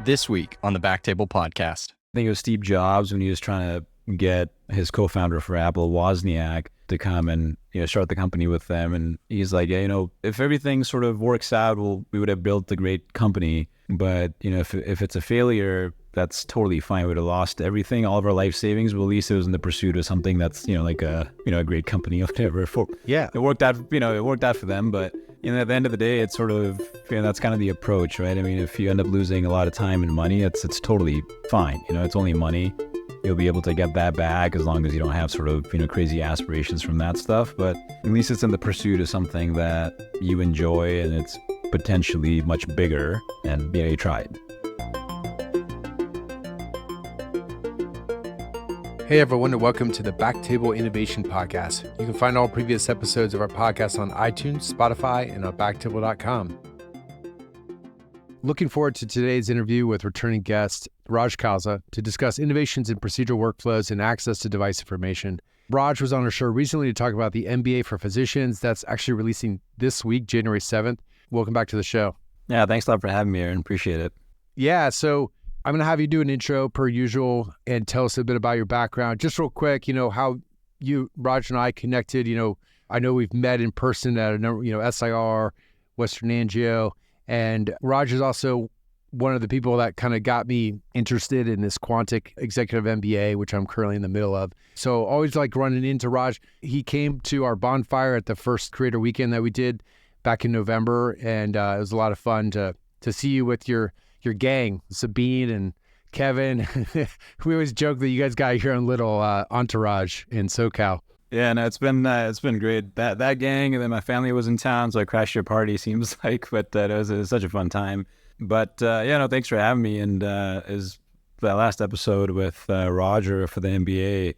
This week on the Backtable podcast. I think it was Steve Jobs when he was trying to get his co-founder for Apple, Wozniak, to come and start the company with them. And he's like, if everything sort of works out, we would have built a great company. But if it's a failure, that's totally fine. We would have lost everything, all of our life savings. But at least it was in the pursuit of something that's like a great company or whatever. It worked out. It worked out for them. But at the end of the day, it's sort of that's kind of the approach, right? I mean, if you end up losing a lot of time and money, it's totally fine. It's only money. You'll be able to get that back as long as you don't have sort of crazy aspirations from that stuff. But at least it's in the pursuit of something that you enjoy and it's potentially much bigger, and you tried. Hey everyone, and welcome to the Backtable Innovation podcast. You can find all previous episodes of our podcast on iTunes, Spotify, and on backtable.com. Looking forward to today's interview with returning guest Raj Khalsa to discuss innovations in procedural workflows and access to device information. Raj was on our show recently to talk about the MBA for physicians that's actually releasing this week, January 7th. Welcome back to the show. Yeah, thanks a lot for having me, Aaron. Appreciate it. Yeah, so I'm going to have you do an intro per usual and tell us a bit about your background. Just real quick, how you, Raj, and I connected. I know we've met in person at a number, SIR, Western Angio, and Raj is also one of the people that kind of got me interested in this Quantic Executive MBA, which I'm currently in the middle of. So always like running into Raj. He came to our bonfire at the first Creator Weekend that we did back in November, and it was a lot of fun to see you with your gang, Sabine and Kevin. We always joke that you guys got your own little entourage in SoCal. Yeah, no, it's been great. That gang, and then my family was in town, so I crashed your party, seems like, but it was such a fun time. But thanks for having me. And is that last episode with Roger for the MBA,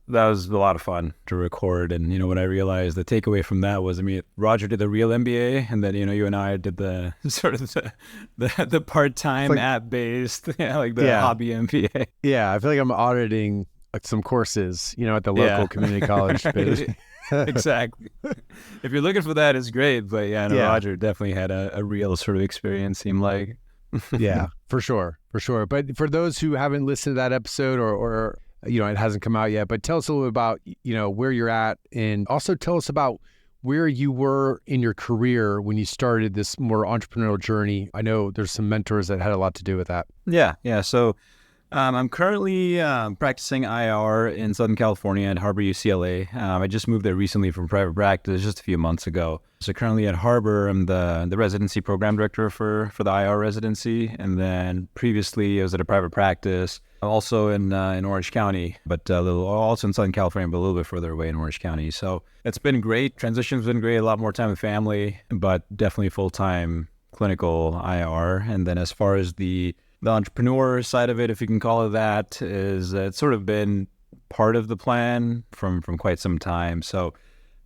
that was a lot of fun to record. And when I realized the takeaway from that was, Roger did the real MBA, and then you and I did the sort of the part-time app-based, hobby MBA. Yeah, I feel like I'm auditing some courses, at the local community college. Exactly. If you're looking for that, it's great. But Roger definitely had a real sort of experience, seemed like. Yeah, for sure. But for those who haven't listened to that episode or it hasn't come out yet, but tell us a little bit about, where you're at, and also tell us about where you were in your career when you started this more entrepreneurial journey. I know there's some mentors that had a lot to do with that. Yeah. So I'm currently practicing IR in Southern California at Harbor UCLA. I just moved there recently from private practice just a few months ago. So currently at Harbor, I'm the residency program director for the IR residency. And then previously I was at a private practice, also in Orange County, but also in Southern California, but a little bit further away in Orange County. So it's been great. Transition's been great. A lot more time with family, but definitely full-time clinical IR. And then as far as the entrepreneur side of it, if you can call it that, is it's sort of been part of the plan from quite some time. So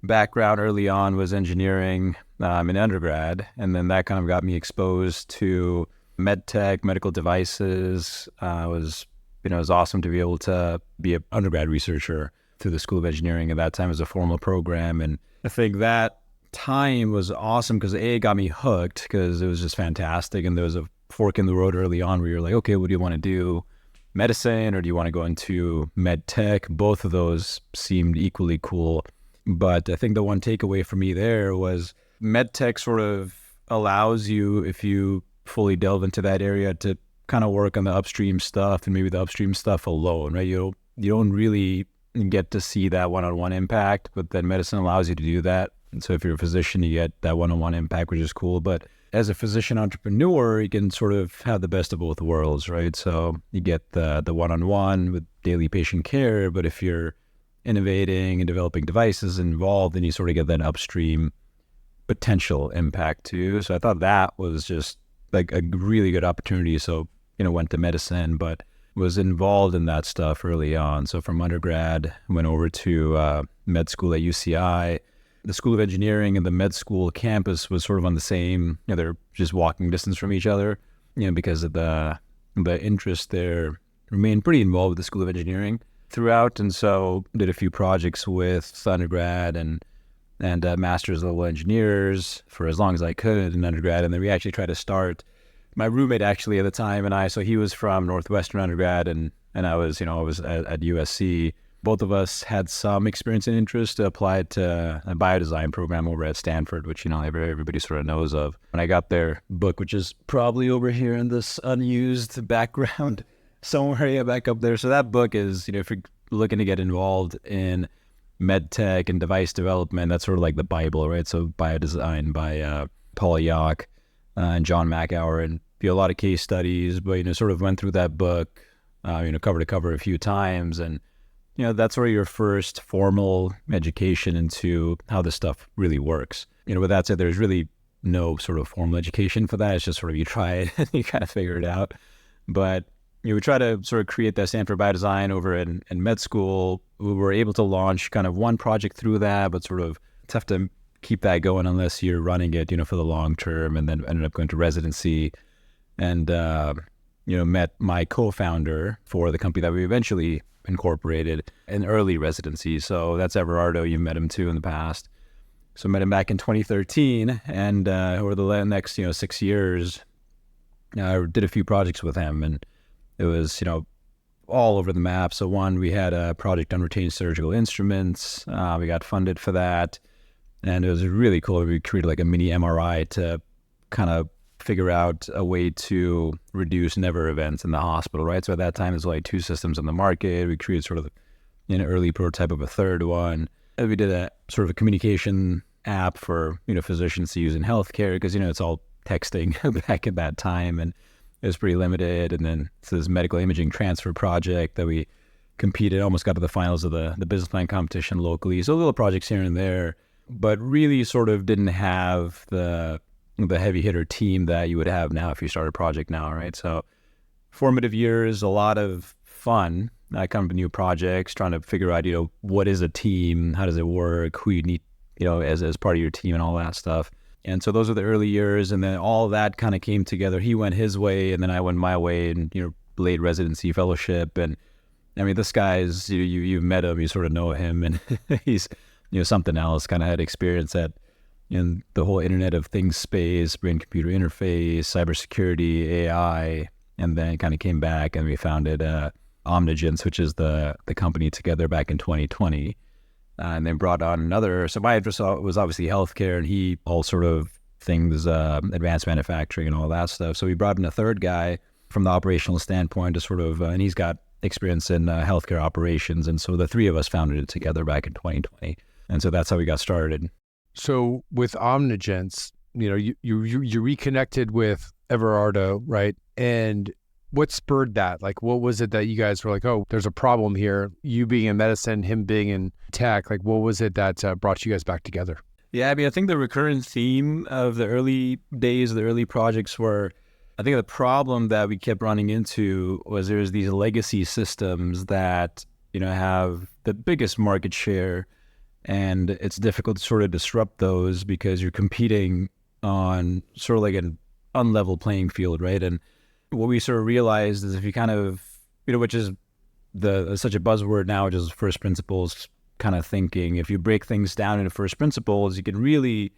background early on was engineering in undergrad, and then that kind of got me exposed to med tech, medical devices. It was awesome to be able to be an undergrad researcher through the School of Engineering at that time as a formal program. And I think that time was awesome because it got me hooked because it was just fantastic, and there was a fork in the road early on where you're like, okay, what do you want to do? Medicine, or do you want to go into med tech? Both of those seemed equally cool. But I think the one takeaway for me there was med tech sort of allows you, if you fully delve into that area, to kind of work on the upstream stuff and maybe the upstream stuff alone, right? You don't really get to see that one-on-one impact, but then medicine allows you to do that. And so if you're a physician, you get that one-on-one impact, which is cool. But as a physician entrepreneur, you can sort of have the best of both worlds, right? So you get the one-on-one with daily patient care, but if you're innovating and developing devices involved, then you sort of get that upstream potential impact too. So I thought that was just like a really good opportunity. So, went to medicine, but was involved in that stuff early on. So from undergrad, went over to med school at UCI. The School of Engineering and the med school campus was sort of on the same, they're just walking distance from each other, because of the interest there. Remained pretty involved with the School of Engineering throughout, and so did a few projects with undergrad and master's level engineers for as long as I could in undergrad. And then we actually tried to start my roommate actually at the time so he was from Northwestern undergrad and I was at USC. Both of us had some experience and interest to apply to a biodesign program over at Stanford, which, everybody sort of knows of. When I got their book, which is probably over here in this unused background somewhere back up there. So that book is, if you're looking to get involved in med tech and device development, that's sort of like the Bible, right? So biodesign by Paul Yock and John McHour, and a lot of case studies, but, sort of went through that book, cover to cover a few times. And, that's sort of your first formal education into how this stuff really works. With that said, there's really no sort of formal education for that. It's just sort of you try it and you kind of figure it out. But we try to sort of create that Stanford Biodesign over in med school. We were able to launch kind of one project through that, but sort of tough to keep that going unless you're running it, for the long term, and then ended up going to residency and, met my co-founder for the company that we eventually incorporated in early residency. So that's Everardo. You've met him too in the past. So met him back in 2013, and over the next, 6 years, I did a few projects with him, and it was, all over the map. So one, we had a project on retained surgical instruments. We got funded for that. And it was really cool. We created like a mini MRI to kind of figure out a way to reduce never events in the hospital, right? So at that time, there's like 2 systems on the market. We created sort of an early prototype of a third one. And we did a sort of a communication app for, physicians to use in healthcare because, it's all texting back at that time. And it was pretty limited. And then so this medical imaging transfer project that we competed, almost got to the finals of the business plan competition locally. So little projects here and there, but really sort of didn't have the heavy hitter team that you would have now if you start a project now, right? So formative years, a lot of fun. I come up with new projects, trying to figure out, what is a team? How does it work? Who you need, as part of your team and all that stuff. And so those are the early years. And then all that kind of came together. He went his way and then I went my way, and, late residency fellowship. And I mean, this guy is, you've met him, you sort of know him, and he's, something else. Kind of had experience at, in the whole Internet of Things space, brain-computer interface, cybersecurity, AI, and then kind of came back and we founded Omnigence, which is the company together back in 2020, and then brought on another. So my interest was obviously healthcare, and he all sort of things, advanced manufacturing and all that stuff. So we brought in a third guy from the operational standpoint to sort of, and he's got experience in healthcare operations, and so the three of us founded it together back in 2020, and so that's how we got started. So with Omnigence, you reconnected with Everardo, right? And what spurred that? Like, what was it that you guys were like, oh, there's a problem here? You being in medicine, him being in tech, like, what was it that brought you guys back together? Yeah, I mean, I think the recurrent theme of the early days, the early projects were, I think the problem that we kept running into was there's these legacy systems that, have the biggest market share, and it's difficult to sort of disrupt those because you're competing on sort of like an unlevel playing field, right? And what we sort of realized is if you kind of, which is such a buzzword now, which is first principles kind of thinking. If you break things down into first principles, you can really,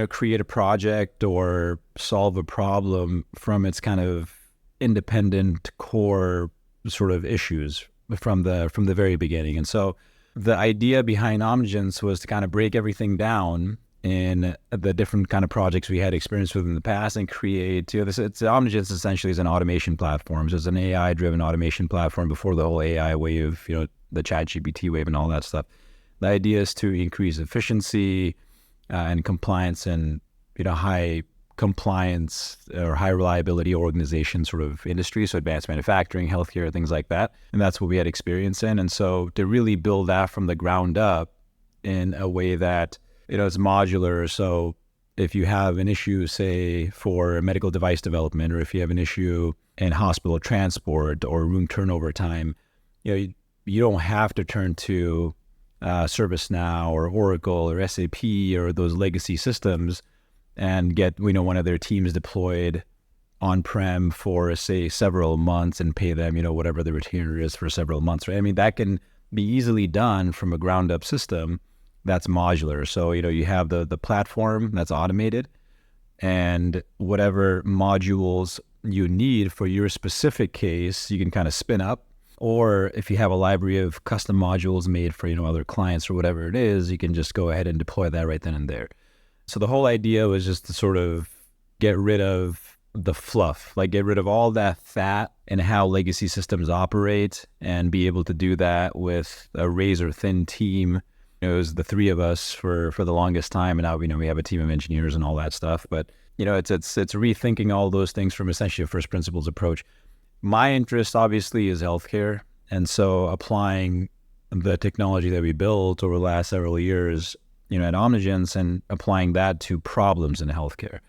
create a project or solve a problem from its kind of independent core sort of issues from the very beginning. And so the idea behind Omnigence was to kind of break everything down in the different kind of projects we had experience with in the past and create, Omnigence essentially is an automation platform. So it's an AI-driven automation platform before the whole AI wave, the ChatGPT wave and all that stuff. The idea is to increase efficiency and compliance and, high compliance or high reliability organization sort of industry. So advanced manufacturing, healthcare, things like that. And that's what we had experience in. And so to really build that from the ground up in a way that, it's modular. So if you have an issue, say, for medical device development, or if you have an issue in hospital transport or room turnover time, you don't have to turn to ServiceNow or Oracle or SAP or those legacy systems and get, one of their teams deployed on-prem for, say, several months and pay them, whatever the retainer is for several months, right? I mean, that can be easily done from a ground-up system that's modular. So, you have the platform that's automated, and whatever modules you need for your specific case, you can kind of spin up. Or if you have a library of custom modules made for, other clients or whatever it is, you can just go ahead and deploy that right then and there. So the whole idea was just to sort of get rid of the fluff, like get rid of all that fat and how legacy systems operate, and be able to do that with a razor thin team. It was the three of us for the longest time, and now we have a team of engineers and all that stuff. But it's rethinking all those things from essentially a first principles approach. My interest obviously is healthcare, and so applying the technology that we built over the last several years, at Omnigence, and applying that to problems in healthcare.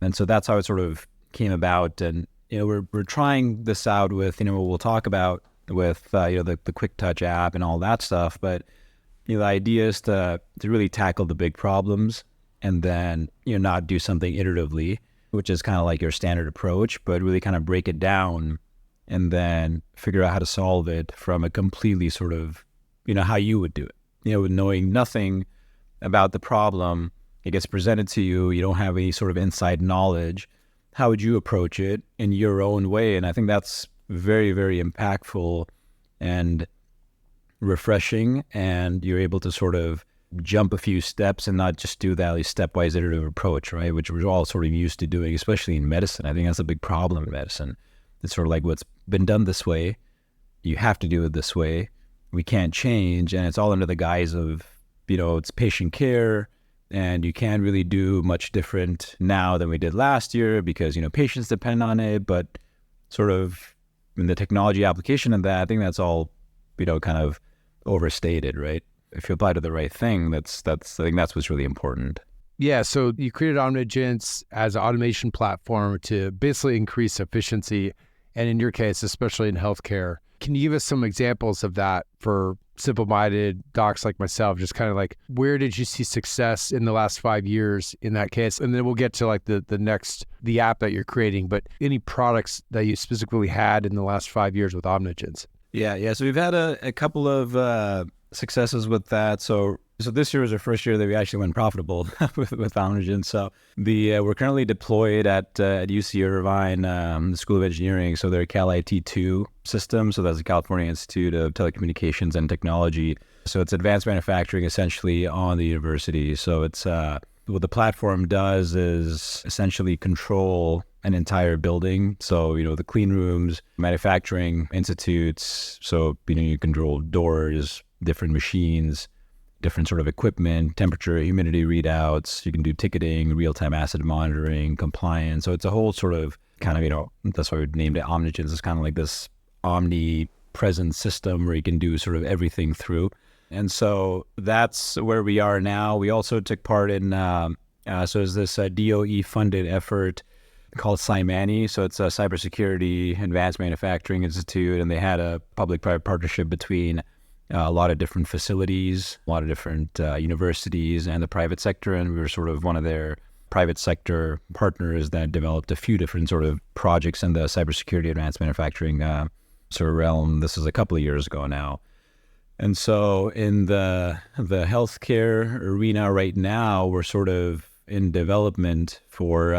And so that's how it sort of came about. And we're trying this out with what we'll talk about with the QuickTouch app and all that stuff. But the idea is to really tackle the big problems, and then not do something iteratively, which is kind of like your standard approach, but really kind of break it down and then figure out how to solve it from a completely sort of, how you would do it. With knowing nothing about the problem, it gets presented to you, you don't have any sort of inside knowledge. How would you approach it in your own way? And I think that's very, very impactful and refreshing, and you're able to sort of jump a few steps and not just do that stepwise iterative approach, right? Which we're all sort of used to doing, especially in medicine. I think that's a big problem in medicine. It's sort of like what's been done this way, you have to do it this way. We can't change, and it's all under the guise of, it's patient care, and you can't really do much different now than we did last year because, patients depend on it. But sort of in the technology application of that, I think that's all, kind of overstated, right? If you apply to the right thing, I think that's what's really important. Yeah, so you created Omnigence as an automation platform to basically increase efficiency, and in your case, especially in healthcare. Can you give us some examples of that for simple-minded docs like myself? Just kind of like, where did you see success in the last 5 years in that case? And then we'll get to like the app that you're creating, but any products that you specifically had in the last 5 years with Omnigence? Yeah. So we've had a couple of successes with that. So this year was our first year that we actually went profitable with Omnigence. So we're currently deployed at UC Irvine, the School of Engineering. So they're Cal IT2 system. So that's the California Institute of Telecommunications and Technology. So it's advanced manufacturing essentially on the university. So it's what the platform does is essentially control an entire building. So, the clean rooms, manufacturing institutes. So, you control doors, different machines, different sort of equipment, temperature, humidity readouts. You can do ticketing, real-time asset monitoring, compliance. So it's a whole sort of kind of, that's why we named it Omnigence. It's kind of like this omnipresent system where you can do sort of everything through. And so that's where we are now. We also took part in, so it's this DOE-funded effort called SYMANI. So it's a Cybersecurity Advanced Manufacturing Institute, and they had a public-private partnership between a lot of different facilities, a lot of different universities and the private sector. And we were sort of one of their private sector partners that developed a few different sort of projects in the cybersecurity advanced manufacturing sort of realm. This is a couple of years ago now. And so in the healthcare arena right now, we're sort of in development for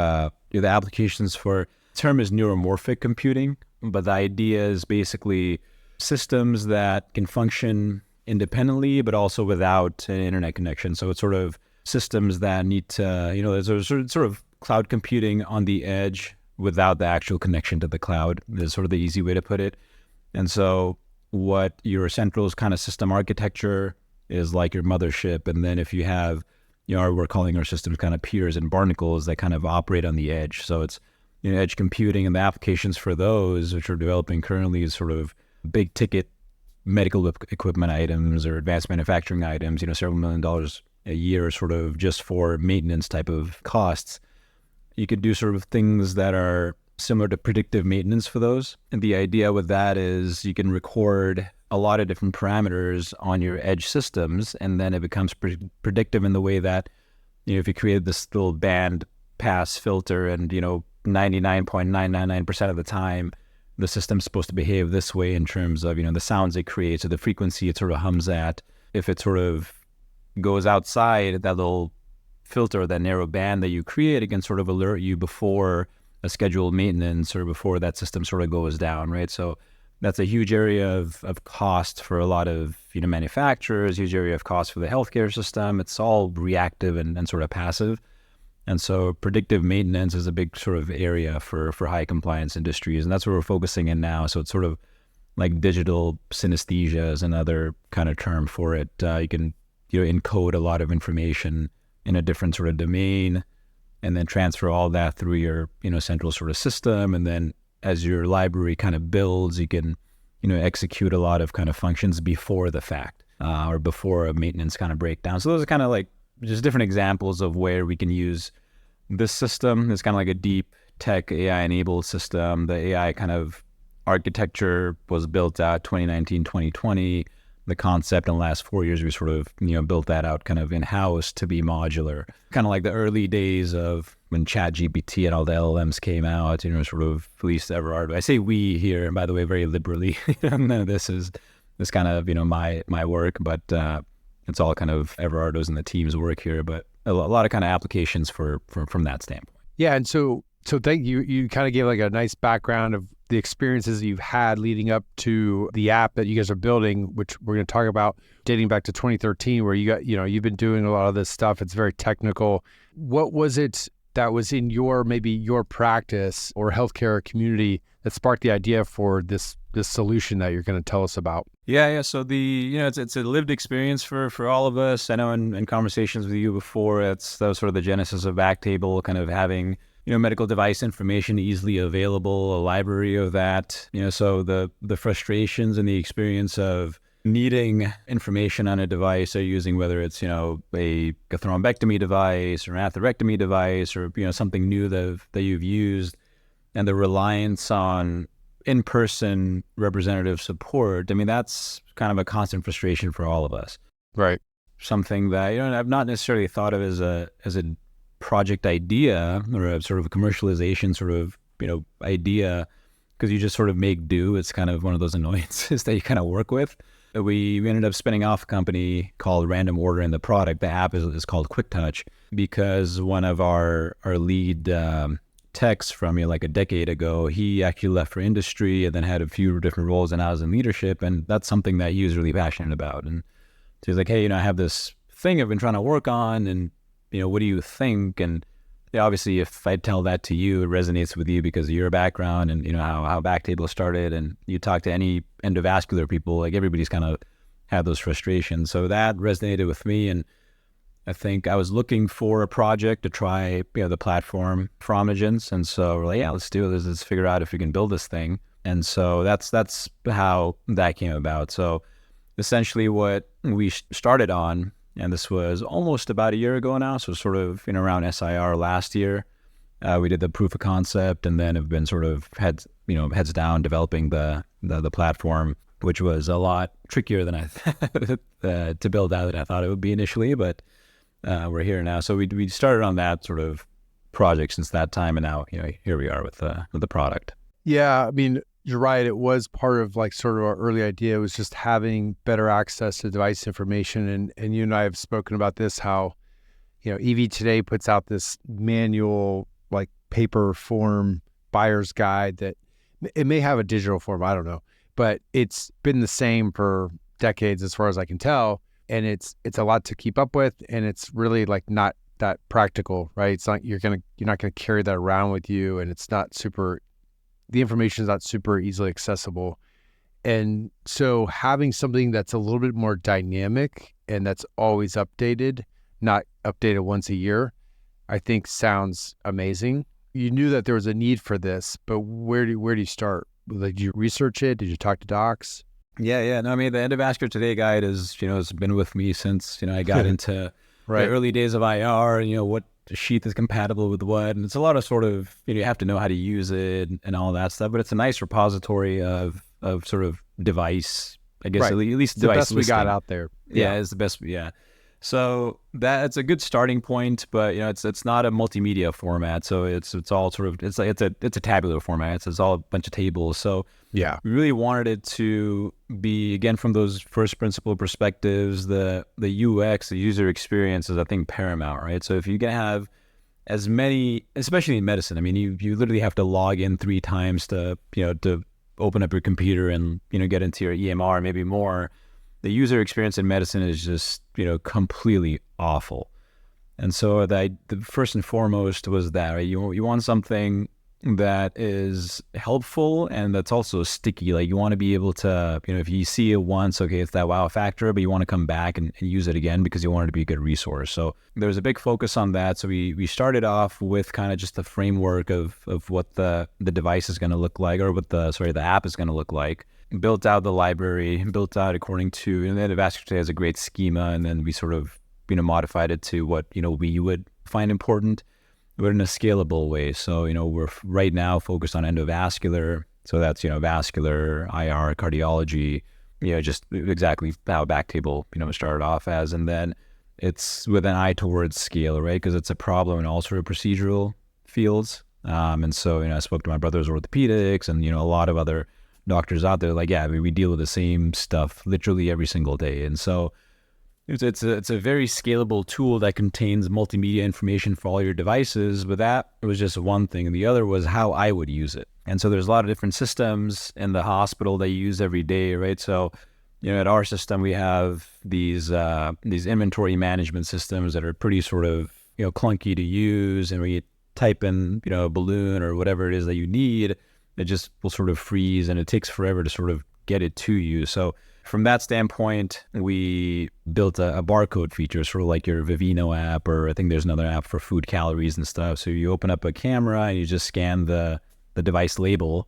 the applications for, the term is neuromorphic computing, but the idea is basically systems that can function independently, but also without an internet connection. So it's sort of systems that need to, there's a sort of cloud computing on the edge without the actual connection to the cloud. Is sort of the easy way to put it. And so what your central kind of system architecture is like your mothership. And then if you have, we're calling our systems kind of peers and barnacles that kind of operate on the edge. So it's, edge computing, and the applications for those, which we're developing currently, is sort of big ticket medical equipment items or advanced manufacturing items, several $1 million a year sort of just for maintenance type of costs. You could do sort of things that are similar to predictive maintenance for those. And the idea with that is you can record a lot of different parameters on your edge systems, and then it becomes predictive in the way that, if you created this little band pass filter and, 99.999% of the time, the system's supposed to behave this way in terms of, the sounds it creates or the frequency it sort of hums at. If it sort of goes outside that little filter, that narrow band that you create, it can sort of alert you before a scheduled maintenance or before that system sort of goes down, right? So that's a huge area of cost for a lot of manufacturers, huge area of cost for the healthcare system. It's all reactive and sort of passive. And so predictive maintenance is a big sort of area for high compliance industries. And that's where we're focusing in now. So it's sort of like digital synesthesia is another kind of term for it. You can encode a lot of information in a different sort of domain and then transfer all that through your central sort of system. And then as your library kind of builds, you can execute a lot of kind of functions before the fact or before a maintenance kind of breakdown. So those are kind of like just different examples of where we can use this system. It's kind of like a deep tech AI enabled system. The AI kind of architecture was built out 2019, 2020. The concept in the last 4 years, we sort of, built that out kind of in-house to be modular. Kind of like the early days of when ChatGPT and all the LLMs came out, sort of at least Everard. I say we here, and by the way, very liberally. None of this is kind of, my work, but it's all kind of Everardo's and the team's work here, but a lot of kind of applications from that standpoint. Yeah. And so thank you. You kind of gave like a nice background of the experiences you've had leading up to the app that you guys are building, which we're going to talk about dating back to 2013, where you've been doing a lot of this stuff. It's very technical. What was it that was in maybe your practice or healthcare community that sparked the idea for this solution that you're going to tell us about? Yeah. So it's a lived experience for all of us. I know in conversations with you before, that was sort of the genesis of Backtable, kind of having medical device information easily available, a library of that. So the frustrations and the experience of needing information on a device, or using whether it's a thrombectomy device or an atherectomy device or something new that you've used, and the reliance on in-person representative support. I mean, that's kind of a constant frustration for all of us. Right. Something that I've not necessarily thought of as a project idea or a sort of a commercialization sort of idea, because you just sort of make do. It's kind of one of those annoyances that you kind of work with. We ended up spinning off a company called Random Order, and the product, the app is called QuickTouch, because one of our lead techs from like a decade ago, he actually left for industry and then had a few different roles, and I was in leadership, and that's something that he was really passionate about. And so he's like, hey, I have this thing I've been trying to work on, and what do you think? And obviously, if I tell that to you, it resonates with you because of your background and how Backtable started, and you talk to any endovascular people, like everybody's kind of had those frustrations. So that resonated with me, and I think I was looking for a project to try the platform for Omnigence, and so we're like, yeah, let's do this. Let's figure out if we can build this thing. And so that's how that came about. So essentially, what we started on. And this was almost about a year ago now, so sort of around SIR last year. We did the proof of concept, and then have been sort of heads down developing the platform, which was a lot trickier than to build out than I thought it would be initially. But we're here now, so we started on that sort of project since that time, and now here we are with the product. Yeah, I mean, you're right. It was part of like sort of our early idea was just having better access to device information. And you and I have spoken about this, how, EV Today puts out this manual, like paper form buyer's guide that it may have a digital form. I don't know, but it's been the same for decades as far as I can tell. And it's a lot to keep up with. And it's really like not that practical, right? It's not, you're not going to carry that around with you. And it's not the information is not super easily accessible. And so having something that's a little bit more dynamic and that's always updated, not updated once a year, I think sounds amazing. You knew that there was a need for this, but where do you start? Like, did you research it? Did you talk to docs? Yeah. No, I mean, the Endovascular Today guide is, has been with me since, I got into the early days of IR, what sheath is compatible with what, and it's a lot of sort of you have to know how to use it and all that stuff, but it's a nice repository of sort of device, I guess, right. at least it's device the best listing. We got out there. Yeah, it's the best. Yeah, So that's a good starting point, but it's not a multimedia format. So it's all sort of it's a tabular format. It's all a bunch of tables. So Yeah. we really wanted it to be, again, from those first principle perspectives, the UX, the user experience is, I think, paramount, right? So if you can have as many, especially in medicine, I mean, you literally have to log in 3 times to open up your computer and get into your EMR, maybe more. The user experience in medicine is just, completely awful. And so the first and foremost was that, right? You want something that is helpful and that's also sticky. Like, you want to be able to, if you see it once, okay, it's that wow factor, but you want to come back and use it again because you want it to be a good resource. So there was a big focus on that. So we started off with kind of just the framework of what the device is going to look like, or what the app is going to look like. Built out the library, built out according to, the endovascular has a great schema, and then we sort of, modified it to what, we would find important, but in a scalable way. So, we're right now focused on endovascular. So that's, vascular, IR, cardiology, just exactly how Backtable, started off as. And then it's with an eye towards scale, right? Because it's a problem in all sort of procedural fields. And so, I spoke to my brother's orthopedics and, a lot of other doctors out there, like, yeah, I mean, we deal with the same stuff literally every single day. And so it's a very scalable tool that contains multimedia information for all your devices, but that was just one thing. And the other was how I would use it. And so there's a lot of different systems in the hospital that you use every day, right? So, at our system, we have these inventory management systems that are pretty sort of, clunky to use. And when you type in, a balloon or whatever it is that you need, it just will sort of freeze, and it takes forever to sort of get it to you. So from that standpoint, we built a barcode feature, sort of like your Vivino app, or I think there's another app for food calories and stuff. So you open up a camera and you just scan the device label,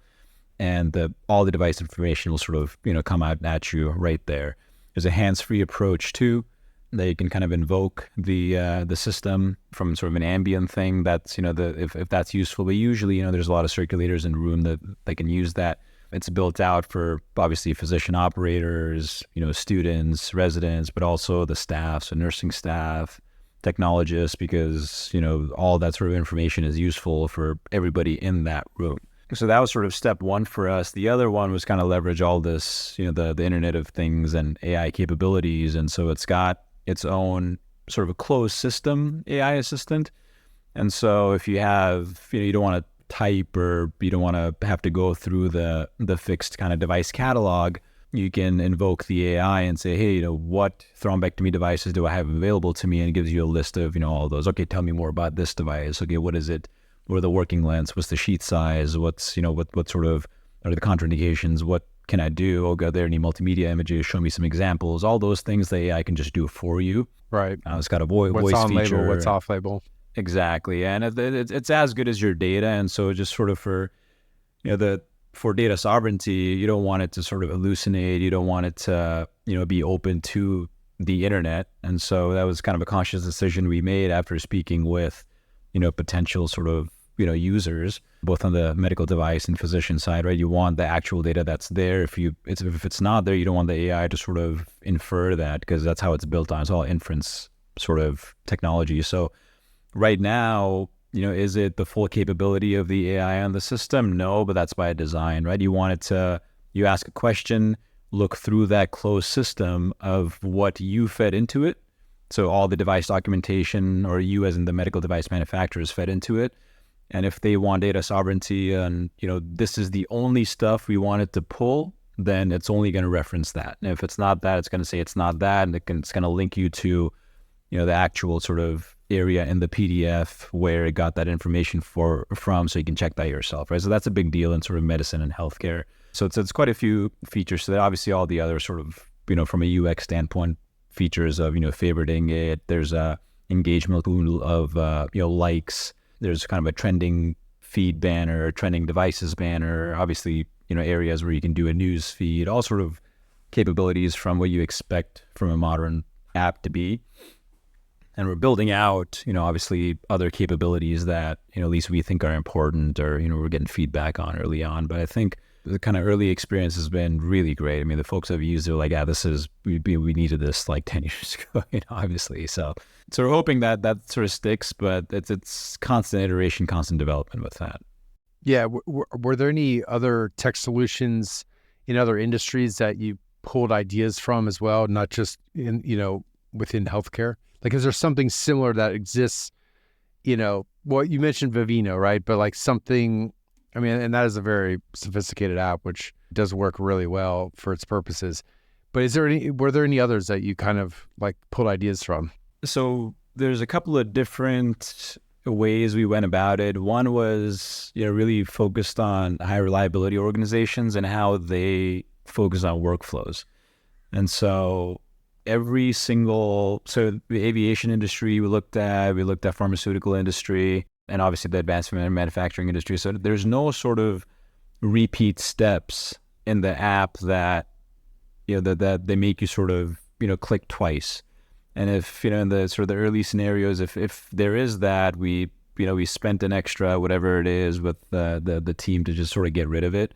and all the device information will sort of, come out at you right there. There's a hands-free approach too, that you can kind of invoke the system from sort of an ambient thing. That's, if that's useful. But usually, there's a lot of circulators in the room that they can use that. It's built out for, obviously, physician operators, students, residents, but also the staff, so nursing staff, technologists, because, all that sort of information is useful for everybody in that room. So that was sort of step one for us. The other one was kind of leverage all this, the Internet of Things and AI capabilities. And so it's got its own sort of a closed system AI assistant. And so if you have, you don't want to type, or you don't want to have to go through the fixed kind of device catalog, you can invoke the AI and say, hey, what thrombectomy devices do I have available to me? And it gives you a list of, all those. Okay, tell me more about this device. Okay, what is it? What are the working lengths? What's the sheet size? What's, what sort of are the contraindications? What can I do? Oh, are there any multimedia images? Show me some examples. All those things the AI can just do for you. Right. It's got a voice what's on feature. label, what's off label. Exactly. And it's as good as your data. And so just sort of for, for data sovereignty, you don't want it to sort of hallucinate. You don't want it to, be open to the internet. And so that was kind of a conscious decision we made after speaking with, potential sort of, users, both on the medical device and physician side, right? You want the actual data that's there. If it's not there, you don't want the AI to sort of infer that, because that's how it's built on. It's all inference sort of technology. So right now, is it the full capability of the AI on the system? No, but that's by design, right? You want it to, you ask a question, look through that closed system of what you fed into it. So all the device documentation, or you as in the medical device manufacturers, fed into it. And if they want data sovereignty and, this is the only stuff we want it to pull, then it's only going to reference that. And if it's not that, it's going to say it's not that. And it's going to link you to, the actual sort of area in the PDF where it got that information from, so you can check that yourself, right? So that's a big deal in sort of medicine and healthcare. So it's quite a few features. So obviously all the other sort of, from a UX standpoint, features of, favoriting it. There's a engagement tool of, likes. There's kind of a trending feed banner, trending devices banner, obviously, areas where you can do a news feed, all sort of capabilities from what you expect from a modern app to be. And we're building out, obviously other capabilities that, at least we think are important, or, we're getting feedback on early on. But I think the kind of early experience has been really great. I mean, the folks that have used it are like, yeah, we needed this like 10 years ago, obviously. So we're hoping that sort of sticks, but it's constant iteration, constant development with that. Yeah. Were there any other tech solutions in other industries that you pulled ideas from as well, not just in, within healthcare? Like, is there something similar that exists, well, you mentioned Vivino, right? But like something, I mean, and that is a very sophisticated app, which does work really well for its purposes. But were there any others that you kind of like pulled ideas from? So there's a couple of different ways we went about it. One was, really focused on high reliability organizations and how they focus on workflows. And so the aviation industry we looked at pharmaceutical industry, and obviously the advanced manufacturing industry. So there's no sort of repeat steps in the app that, that they make you sort of, click twice. And if, in the sort of the early scenarios, if there is that, we spent an extra, whatever it is, with the team to just sort of get rid of it.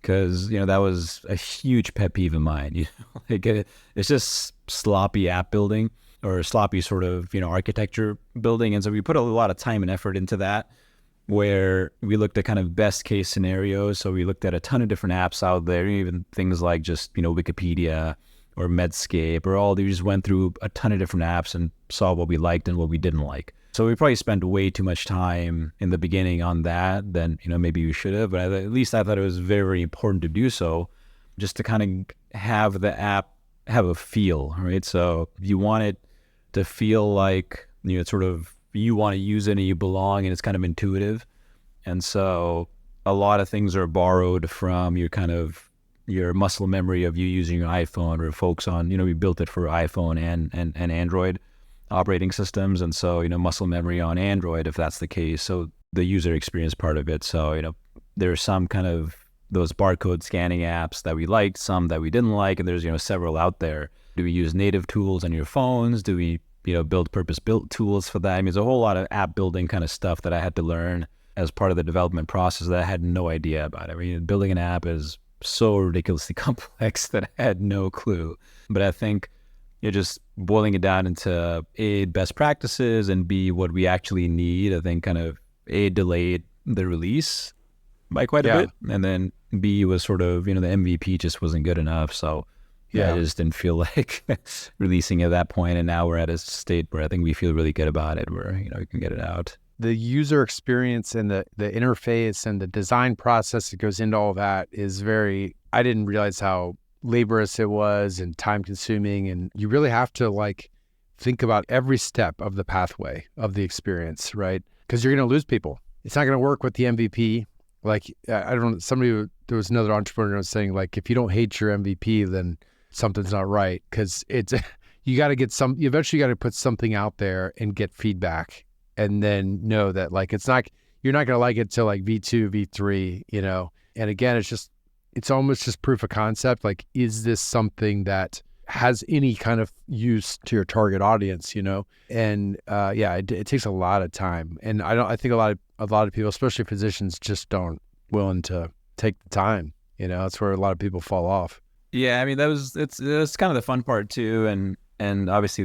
Because, that was a huge pet peeve of mine. It's just sloppy app building or sloppy sort of, architecture building. And so we put a lot of time and effort into that, where we looked at kind of best case scenarios. So we looked at a ton of different apps out there, even things like just, Wikipedia or Medscape or all. They just went through a ton of different apps and saw what we liked and what we didn't like. So we probably spent way too much time in the beginning on that than, maybe we should have. But at least I thought it was very, very important to do so, just to kind of have the app have a feel, right? So you want it to feel like, sort of you want to use it and you belong and it's kind of intuitive. And so a lot of things are borrowed from your muscle memory of you using your iPhone, or folks on, we built it for iPhone and Android operating systems. And so, muscle memory on Android, if that's the case. So the user experience part of it. So, there are some kind of those barcode scanning apps that we liked, some that we didn't like, and there's, several out there. Do we use native tools on your phones? Do we, build purpose-built tools for that? I mean, there's a whole lot of app building kind of stuff that I had to learn as part of the development process that I had no idea about. I mean, building an app is so ridiculously complex that I had no clue. But I think just boiling it down into A, best practices, and B, what we actually need, I think kind of A, delayed the release by quite a bit. And then B was sort of, the MVP just wasn't good enough. So I just didn't feel like releasing at that point. And now we're at a state where I think we feel really good about it, where, we can get it out. The user experience and the interface and the design process that goes into all that is I didn't realize how laborious it was and time consuming. And you really have to like think about every step of the pathway of the experience, right? Because you're going to lose people. It's not going to work with the MVP. Like, there was another entrepreneur who was saying, like, if you don't hate your MVP, then something's not right. Because you got to you eventually got to put something out there and get feedback, and then know that like, you're not going to like it till like V2, V3, and again, it's almost just proof of concept. Like, is this something that has any kind of use to your target audience, And it takes a lot of time. And I think a lot of people, especially physicians, just aren't willing to take the time. That's where a lot of people fall off. Yeah, I mean, it's kind of the fun part too, and obviously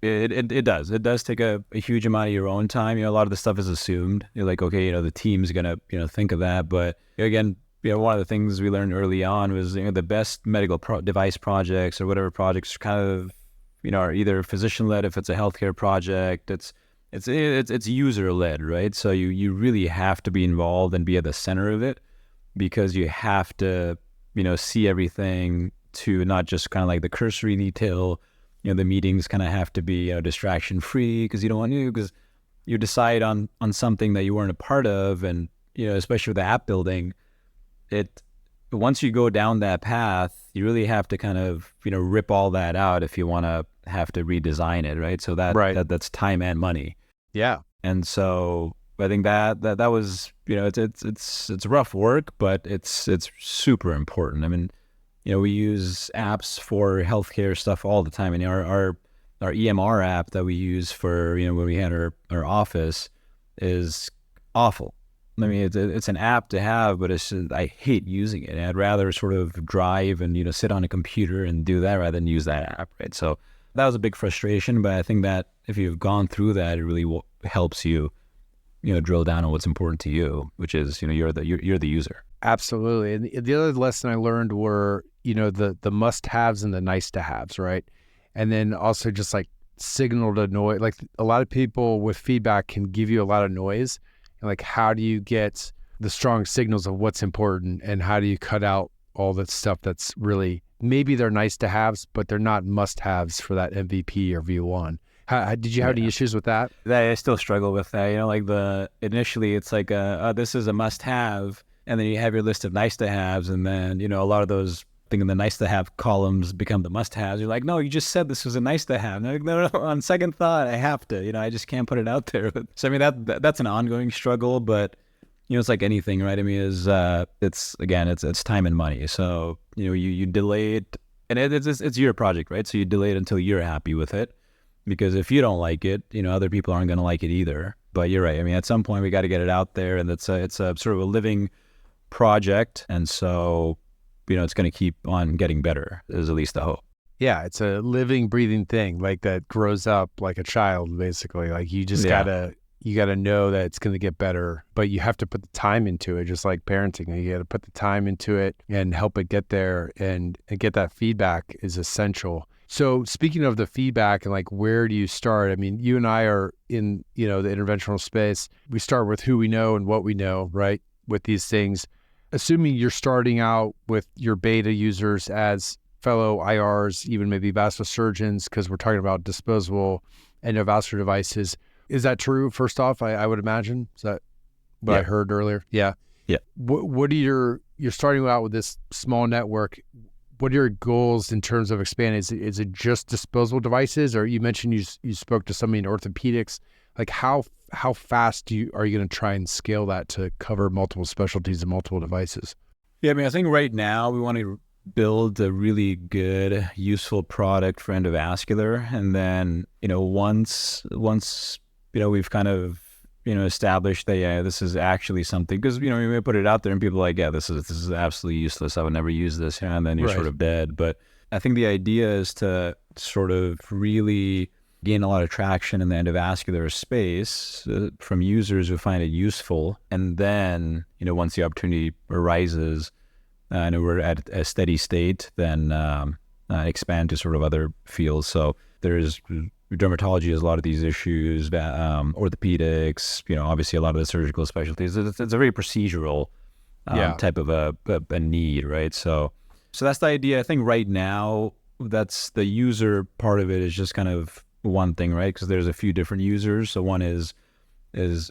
it does take a huge amount of your own time. A lot of the stuff is assumed. You're like, okay, the team's gonna think of that, but again, one of the things we learned early on was the best medical device projects or whatever projects kind of are either physician led if it's a healthcare project. It's user led, right? So you really have to be involved and be at the center of it, because you have to see everything, to not just kind of like the cursory detail. The meetings kind of have to be distraction free, because you don't want to, because you decide on something that you weren't a part of, and especially with the app building, once you go down that path, you really have to kind of rip all that out if you want to have to redesign it, right? So that's time and money. Yeah. And so I think that was it's rough work, but it's super important. I mean, we use apps for healthcare stuff all the time, and our EMR app that we use for when we had our office is awful. I mean, it's an app to have, but I hate using it. I'd rather sort of drive and, sit on a computer and do that rather than use that app, right? So that was a big frustration, but I think that if you've gone through that, it really helps you, drill down on what's important to you, which is, you're the user. Absolutely. And the other lesson I learned were, the must-haves and the nice-to-haves, right? And then also just like signal to noise. Like a lot of people with feedback can give you a lot of noise. And like, how do you get the strong signals of what's important, and how do you cut out all that stuff that's really, maybe they're nice-to-haves, but they're not must-haves for that MVP or V1. Did you have any issues with that? I still struggle with that. Initially it's like, this is a must-have, and then you have your list of nice-to-haves, and then, a lot of those things in the nice-to-have columns become the must-haves. You're like, no, you just said this was a nice-to-have. No, on second thought, I have to. I just can't put it out there. So, I mean, that's an ongoing struggle, but, it's like anything, right? I mean, it's time and money. So, you delay it, and it's your project, right? So you delay it until you're happy with it. Because if you don't like it, other people aren't going to like it either. But you're right. I mean, at some point we got to get it out there, and it's a sort of a living project. And so, it's going to keep on getting better, is at least the hope. Yeah, it's a living, breathing thing, like that grows up like a child, basically. Like you just gotta know that it's going to get better, but you have to put the time into it, just like parenting. You got to put the time into it and help it get there, and get that feedback is essential. So speaking of the feedback and like, where do you start? I mean, you and I are in, the interventional space. We start with who we know and what we know, right? With these things, assuming you're starting out with your beta users as fellow IRs, even maybe vascular surgeons, because we're talking about disposable endovascular devices. Is that true? First off, I would imagine. Is that what I heard earlier? Yeah. Yeah. What are you're starting out with this small network? What are your goals in terms of expanding? Is it just disposable devices, or you mentioned you spoke to somebody in orthopedics? Like how fast are you going to try and scale that to cover multiple specialties and multiple devices? Yeah, I mean, I think right now we want to build a really good, useful product for endovascular, and then once we've kind of established that this is actually something, because you may put it out there and people are like, this is absolutely useless, I would never use this, and then you're sort of dead. But I think the idea is to sort of really gain a lot of traction in the endovascular space from users who find it useful, and then once the opportunity arises and we're at a steady state, then expand to sort of other fields. So there's dermatology has a lot of these issues, orthopedics, obviously a lot of the surgical specialties. It's a very procedural type of a need, right? So that's the idea. I think right now, that's the user part of it is just kind of one thing, right? Because there's a few different users. So one is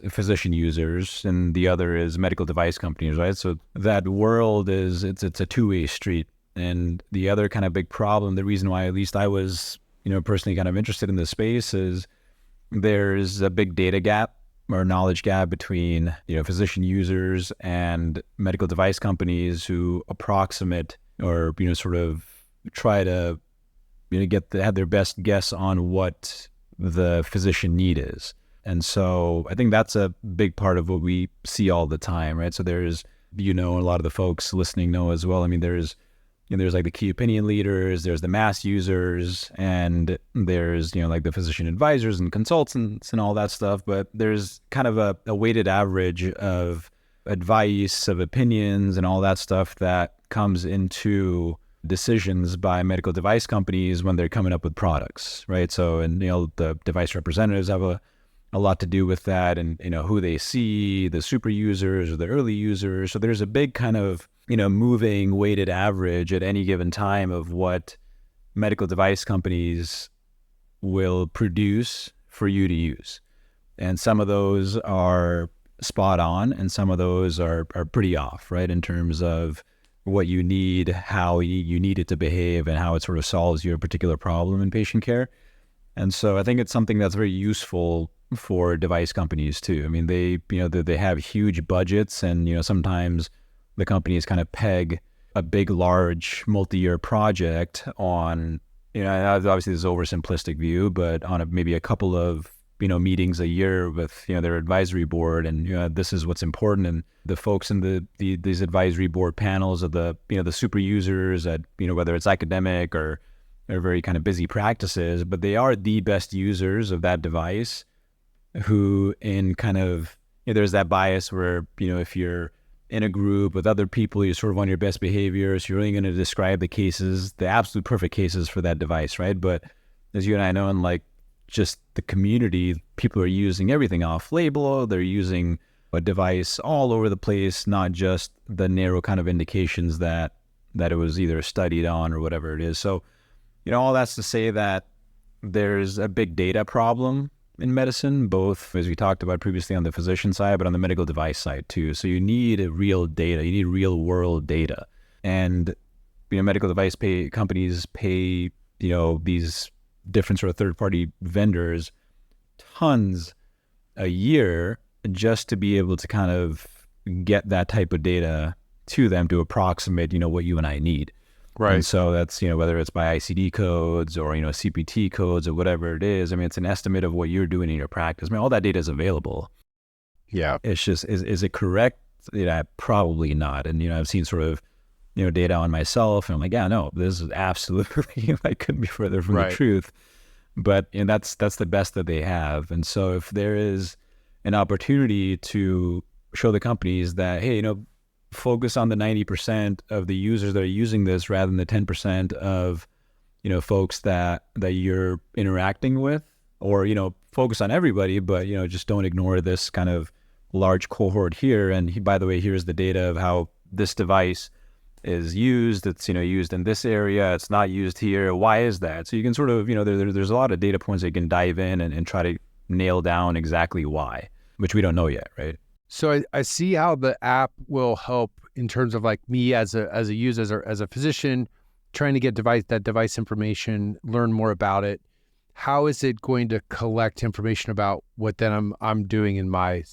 physician users, and the other is medical device companies, right? So that world it's a two-way street. And the other kind of big problem, the reason why at least I was personally kind of interested in this space, is there's a big data gap or knowledge gap between, physician users and medical device companies who approximate or, sort of try to, have their best guess on what the physician need is. And so I think that's a big part of what we see all the time, right? So there's, a lot of the folks listening know as well. I mean, there's like the key opinion leaders, there's the mass users, and there's, like the physician advisors and consultants and all that stuff. But there's kind of a weighted average of advice, of opinions and all that stuff that comes into decisions by medical device companies when they're coming up with products, right? So, and, the device representatives have a lot to do with that, and, who they see, the super users or the early users. So there's a big kind of, moving weighted average at any given time of what medical device companies will produce for you to use. And some of those are spot on, and some of those are pretty off, right? In terms of what you need, how you need it to behave, and how it sort of solves your particular problem in patient care. And so I think it's something that's very useful for device companies too. I mean, they have huge budgets, and, sometimes the companies kind of peg a big, large, multi-year project on, obviously this is an oversimplistic view, but on maybe a couple of meetings a year with, their advisory board, and, this is what's important. And the folks in these advisory board panels are the super users at, whether it's academic or very kind of busy practices, but they are the best users of that device who in kind of, there's that bias where, if you're in a group with other people, you're sort of on your best behavior. So you're only going to describe the absolute perfect cases for that device, right? But as you and I know, in like just the community, people are using everything off label. They're using a device all over the place, not just the narrow kind of indications that it was either studied on or whatever it is. So, all that's to say that there's a big data problem in medicine, both as we talked about previously on the physician side, but on the medical device side too. So you need real data, you need real world data. And, medical device companies pay, these different sort of third-party vendors tons a year just to be able to kind of get that type of data to them to approximate, what you and I need. Right. And so that's, whether it's by ICD codes or, CPT codes or whatever it is. I mean, it's an estimate of what you're doing in your practice. I mean, all that data is available. Yeah. It's just, is it correct? Probably not. And, I've seen sort of, data on myself, and I'm like, yeah, no, this is absolutely, I couldn't be further from the truth. But that's the best that they have. And so if there is an opportunity to show the companies that, hey, focus on the 90% of the users that are using this rather than the 10% of, folks that you're interacting with, or, focus on everybody, but, just don't ignore this kind of large cohort here. And by the way, here's the data of how this device is used. It's, used in this area. It's not used here. Why is that? So you can sort of, there's a lot of data points that you can dive in and try to nail down exactly why, which we don't know yet, right? So I see how the app will help in terms of like me as a user, as a physician, trying to get that device information, learn more about it. How is it going to collect information about what then I'm doing in my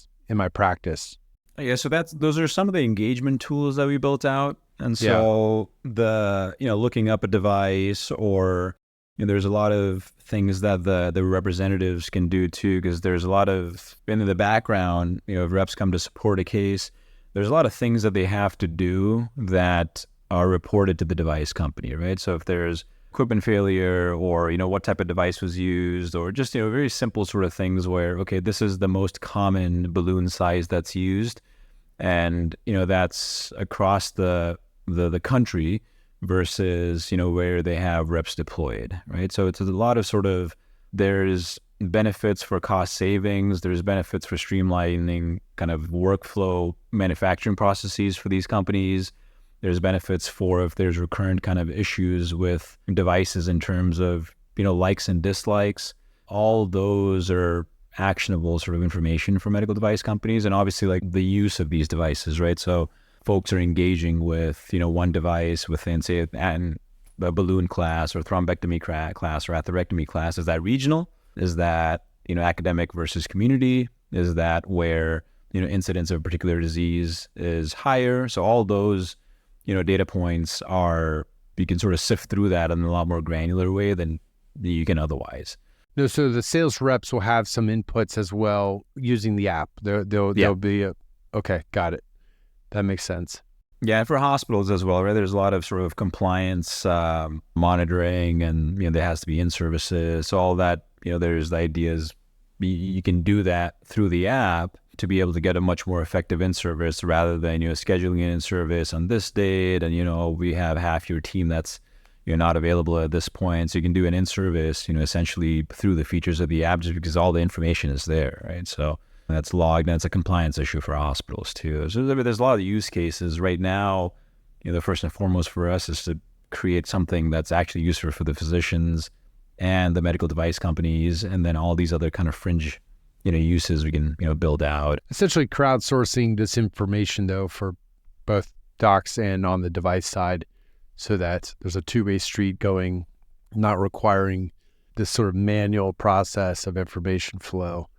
practice? Yeah, so those are some of the engagement tools that we built out. And so looking up a device, or there's a lot of things that the representatives can do too, because there's a lot of, in the background, if reps come to support a case, there's a lot of things that they have to do that are reported to the device company, right? So if there's equipment failure, or, what type of device was used, or just, very simple sort of things where, okay, this is the most common balloon size that's used. And, that's across the country versus, where they have reps deployed, right? So it's a lot of sort of, there's benefits for cost savings, there's benefits for streamlining kind of workflow manufacturing processes for these companies. There's benefits for if there's recurrent kind of issues with devices in terms of, likes and dislikes. All those are actionable sort of information for medical device companies, and obviously like the use of these devices, right? So folks are engaging with, one device within, say, the balloon class or thrombectomy class or atherectomy class. Is that regional? Is that, academic versus community? Is that where, incidence of a particular disease is higher? So all those, data points you can sort of sift through that in a lot more granular way than you can otherwise. No, so the sales reps will have some inputs as well using the app. There'll be okay, got it. That makes sense. Yeah, and for hospitals as well, right? There's a lot of sort of compliance monitoring, and there has to be in-services. So all that, there's the ideas. You can do that through the app to be able to get a much more effective in-service rather than scheduling an in-service on this date, and we have half your team that's not available at this point. So you can do an in-service, essentially through the features of the app, just because all the information is there, right? So that's logged, and it's a compliance issue for hospitals too. So there's a lot of use cases right now. The first and foremost for us is to create something that's actually useful for the physicians and the medical device companies, and then all these other kind of fringe, uses we can, build out. Essentially crowdsourcing this information though for both docs and on the device side, so that there's a two-way street going, not requiring this sort of manual process of information flow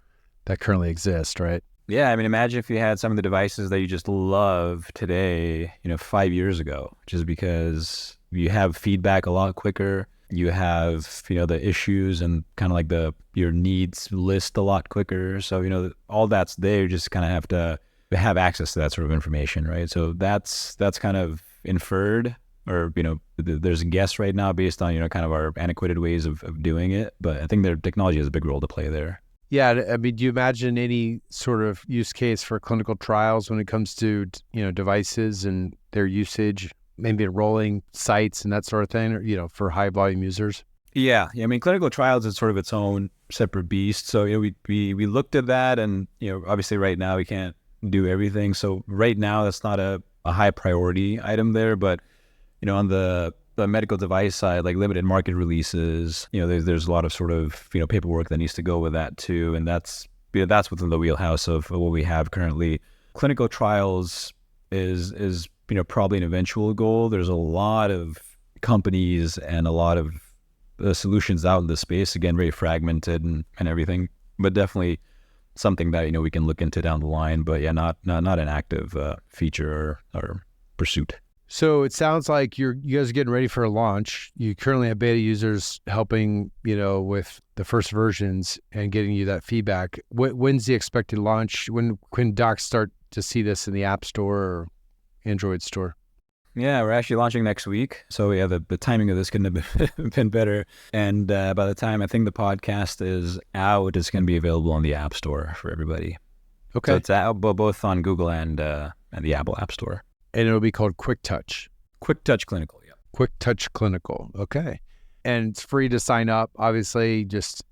that currently exists, right? Yeah, I mean, imagine if you had some of the devices that you just love today, 5 years ago, just because you have feedback a lot quicker. You have, the issues and kind of like your needs list a lot quicker. So, all that's there. You just kind of have to have access to that sort of information, right? So that's kind of inferred, or, there's a guess right now based on, kind of our antiquated ways of doing it. But I think their technology has a big role to play there. Yeah. I mean, do you imagine any sort of use case for clinical trials when it comes to, devices and their usage, maybe enrolling sites and that sort of thing, or, for high volume users? Yeah. I mean, clinical trials is sort of its own separate beast. So, we looked at that, and, obviously right now we can't do everything. So right now that's not a high priority item there, but, on the medical device side, like limited market releases, there's a lot of sort of, paperwork that needs to go with that too. And that's within the wheelhouse of what we have currently. Clinical trials is probably an eventual goal. There's a lot of companies and a lot of solutions out in the space, again, very fragmented and everything, but definitely something that, we can look into down the line, but yeah, not an active feature or pursuit. So it sounds like you guys are getting ready for a launch. You currently have beta users helping, with the first versions and getting you that feedback. When's the expected launch? When docs start to see this in the App Store or Android store? Yeah, we're actually launching next week. So yeah, the timing of this couldn't have been better. And by the time I think the podcast is out, it's going to be available on the App Store for everybody. Okay. So it's out both on Google and the Apple App Store. And it'll be called QuickTouch. QuickTouch Clinical, yeah. QuickTouch Clinical. Okay. And it's free to sign up. Obviously, just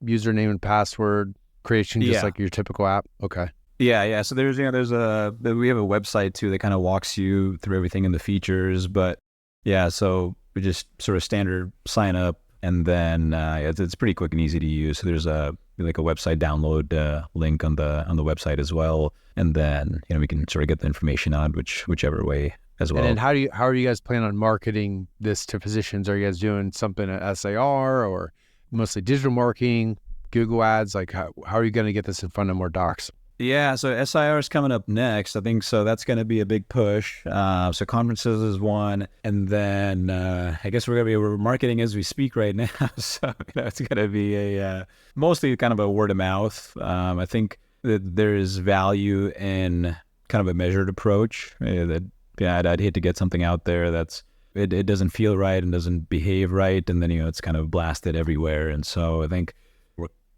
username and password creation, just like your typical app. Okay. Yeah. So we have a website too that kind of walks you through everything and the features. But yeah, so we just sort of standard sign up, and then it's pretty quick and easy to use. So there's a website download link on the website as well, and then we can sort of get the information out whichever way as well. And then how are you guys planning on marketing this to physicians? Are you guys doing something at SIR or mostly digital marketing, Google ads? Like how are you going to get this in front of more docs? Yeah, so SIR is coming up next, I think. So that's going to be a big push. So conferences is one, and then I guess we're marketing as we speak right now. So it's going to be mostly kind of a word of mouth. I think that there is value in kind of a measured approach. I'd hate to get something out there that's it doesn't feel right and doesn't behave right, and then it's kind of blasted everywhere. And so I think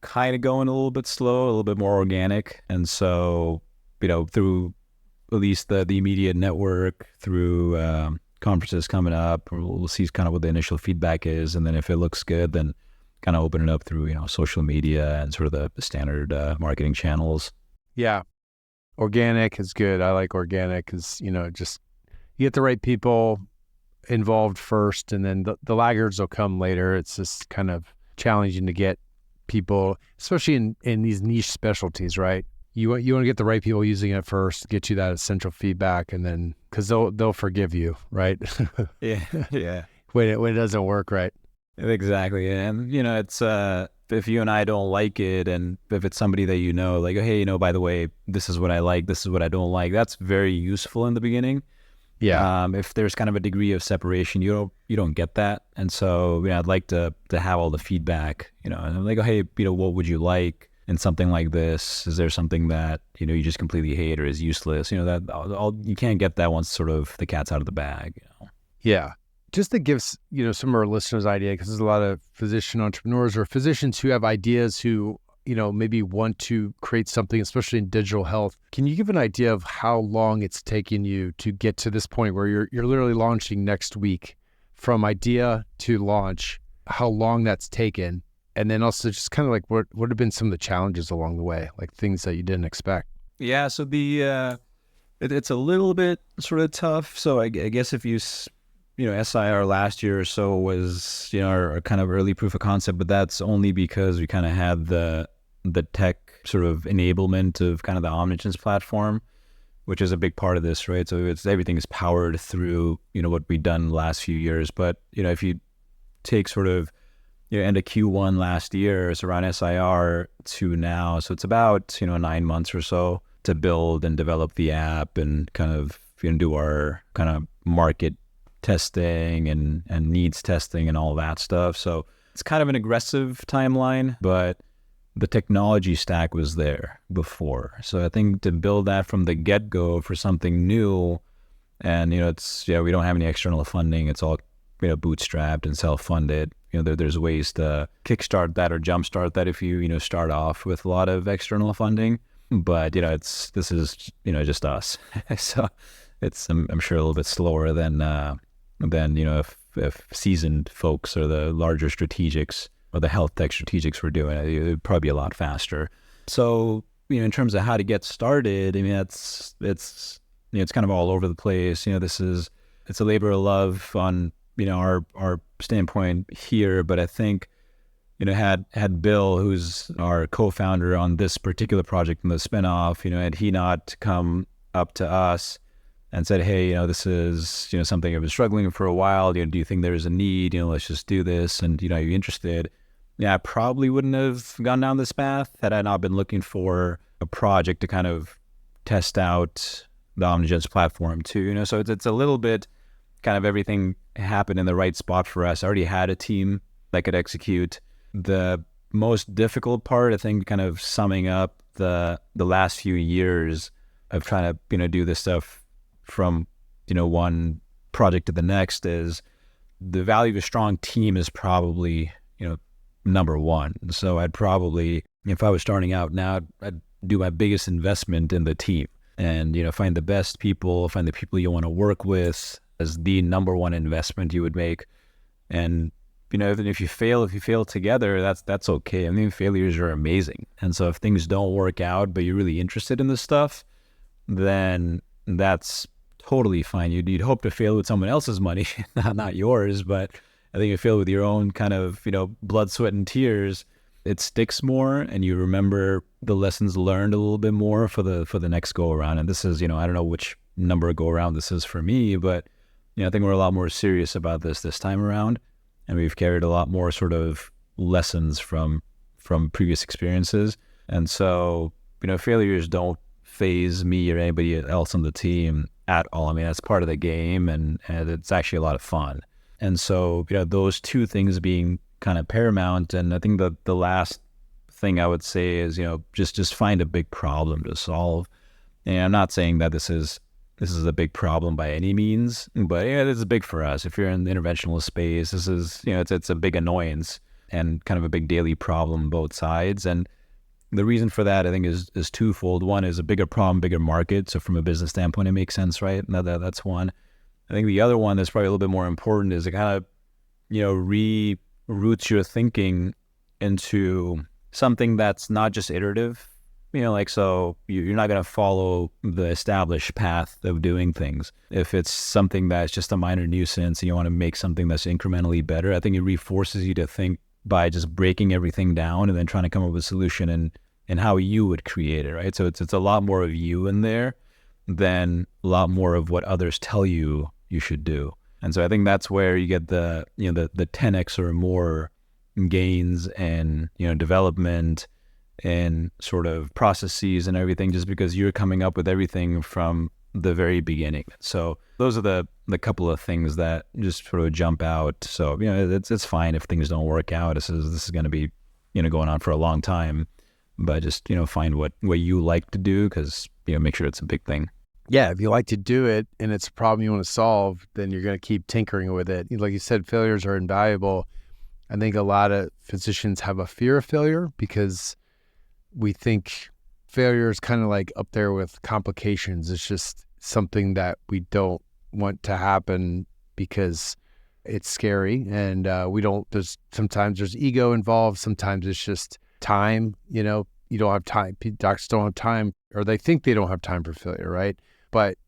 kind of going a little bit slow, a little bit more organic. And so, through at least the immediate network, through conferences coming up, we'll see kind of what the initial feedback is. And then if it looks good, then kind of open it up through, social media and sort of the standard marketing channels. Yeah. Organic is good. I like organic because, just you get the right people involved first, and then the laggards will come later. It's just kind of challenging to get people, especially in these niche specialties, right? You want to get the right people using it first, get you that essential feedback, and then because they'll forgive you, right? Yeah. When it doesn't work right. Exactly. And it's if you and I don't like it, and if it's somebody that like, hey, by the way, this is what I like, this is what I don't like, that's very useful in the beginning. Yeah. If there's kind of a degree of separation, you don't get that. And so, I'd like to have all the feedback, and I'm like, oh, hey, what would you like in something like this? Is there something that, you just completely hate or is useless? That all you can't get that once sort of the cat's out of the bag. Yeah. Just to give, some of our listeners idea, because there's a lot of physician entrepreneurs or physicians who have ideas who, maybe want to create something, especially in digital health. Can you give an idea of how long it's taken you to get to this point where you're literally launching next week, from idea to launch, how long that's taken? And then also just kind of like what have been some of the challenges along the way, like things that you didn't expect? Yeah. So it's a little bit sort of tough. So I guess if you SIR last year or so was, our kind of early proof of concept, but that's only because we kind of had the tech sort of enablement of kind of the Omnigence platform, which is a big part of this, right? So everything is powered through, what we've done the last few years. But, if you take sort of, end of Q1 last year, it's around SIR to now. So it's about, 9 months or so to build and develop the app and kind of, do our kind of market testing and needs testing and all that stuff. So it's kind of an aggressive timeline, but the technology stack was there before. So I think to build that from the get-go for something new, and, we don't have any external funding. It's all, bootstrapped and self-funded. There's ways to kickstart that or jumpstart that if you, start off with a lot of external funding. But, this is just us. So it's, I'm sure, a little bit slower than if seasoned folks or the larger strategics or the health tech strategics were doing it. It would probably be a lot faster. So, in terms of how to get started, I mean, it's kind of all over the place. It's a labor of love on, our standpoint here. But I think, had Bill, who's our co-founder on this particular project in the spinoff, had he not come up to us and said, hey, this is, something I've been struggling for a while. Do you think there's a need? Let's just do this. And, are you interested? Yeah, I probably wouldn't have gone down this path had I not been looking for a project to kind of test out the Omnigence platform too. So it's a little bit kind of everything happened in the right spot for us. I already had a team that could execute. The most difficult part, I think, kind of summing up the last few years of trying to, do this stuff from, one project to the next, is the value of a strong team is probably, number one. So I'd probably, if I was starting out now, I'd do my biggest investment in the team and, find the best people, find the people you want to work with as the number one investment you would make. And, even if you fail together, that's okay. I mean, failures are amazing. And so if things don't work out, but you're really interested in this stuff, then that's totally fine. You'd hope to fail with someone else's money, not yours, but I think you fail with your own kind of, blood, sweat, and tears. It sticks more, and you remember the lessons learned a little bit more for the next go around. And this is, I don't know which number go around this is for me, but I think we're a lot more serious about this time around, and we've carried a lot more sort of lessons from previous experiences. And so, failures don't faze me or anybody else on the team at all. I mean, that's part of the game, and it's actually a lot of fun. And so, those two things being kind of paramount. And I think the last thing I would say is, just find a big problem to solve. And I'm not saying that this is a big problem by any means, but this is big for us. If you're in the interventional space, this is, it's a big annoyance and kind of a big daily problem, both sides. And the reason for that, I think, is twofold. One is a bigger problem, bigger market. So from a business standpoint, it makes sense, right? That's one. I think the other one that's probably a little bit more important is it kind of, reroutes your thinking into something that's not just iterative, so you're not going to follow the established path of doing things. If it's something that's just a minor nuisance and you want to make something that's incrementally better, I think it reforces you to think by just breaking everything down and then trying to come up with a solution and how you would create it, right? So it's a lot more of you in there than a lot more of what others tell you should do. And so I think that's where you get the 10x or more gains and, development and sort of processes and everything, just because you're coming up with everything from the very beginning. So those are the couple of things that just sort of jump out. So, it's fine if things don't work out. This is going to be, going on for a long time, but just, find what you like to do, because, make sure it's a big thing. Yeah, if you like to do it and it's a problem you want to solve, then you're going to keep tinkering with it. Like you said, failures are invaluable. I think a lot of physicians have a fear of failure because we think failure is kind of like up there with complications. It's just something that we don't want to happen because it's scary, and sometimes there's ego involved. Sometimes it's just time, you don't have time. Doctors don't have time, or they think they don't have time for failure, right? But